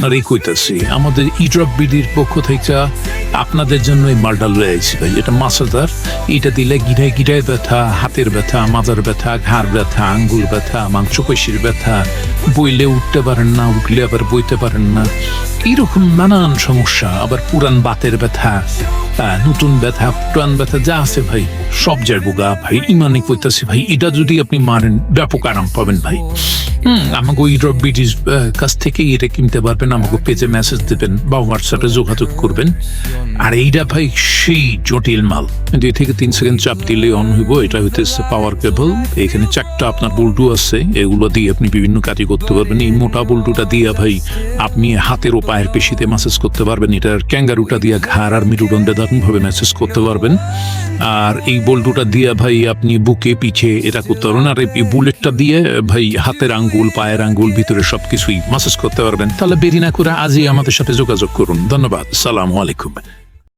আর এই কইতাছি আমাদের ইড্রপ বিডির পক্ষ থেকে আপনাদের জন্য এই মালটা লয়ে আইছি ভাই। এটা মাসাদার, এটা দিলে গিরায় গিরায় ব্যথা, হাতের ব্যথা, মাথার ব্যথা, ঘাড় ব্যথা, আঙ্গুল ব্যথা, মাংসপেশির ব্যথা, বইলে উঠতে পারেন না, উঠলে আবার বইতে পারেন না, এইরকম নানান সমস্যা, আবার পুরান বাতের ব্যথা, নতুন ব্যথা, পুরান ব্যথা যা আছে ভাই সব যাইবো গা ভাই। ইমানে কইতাছি ভাই, এটা যদি আপনি মারেন ব্যাপক আরাম পাবেন ভাই। আমাকে ওই ড্রপ বিডির কাছ থেকে এটা কিনতে পারবেন, আমাকে পেজে মেসেজ দেবেন বা হোয়াটসঅ্যাপে যোগাযোগ করবেন। আর এইটা ভাই সেই জটিল মাল, 2 থেকে 3 সেকেন্ড চাপ দিলে অন হইব। এটা হইতেছে পাওয়ার কেবল, এখানে 4টা আপনার বল্টু আছে, এগুলো দিয়ে আপনি বিভিন্ন কাজই করতে পারবেন। এই মোটা বল্টুটা দিয়ে ভাই আপনি হাতের ও পায়ের পেশিতে ম্যাসেজ করতে পারবেন, এটার ক্যাঙ্গারুটা দিয়ে ঘাড় আর মেরুদণ্ডে দারুণভাবে ম্যাসেজ করতে পারবেন। আর এই বল্টুটা দিয়ে ভাই আপনি বুকে পিঠে এটা করতে পারবেন। আর এই বুলেটটা দিয়ে ভাই হাতের আঙ্গুল, পায়ের আঙ্গুল, ভিতরে সবকিছুই ম্যাসেজ করতে পারবেন। তাহলে দেরি না করে আজই আমাদের সাথে যোগাযোগ করুন। ধন্যবাদ, সালামু আলাইকুম।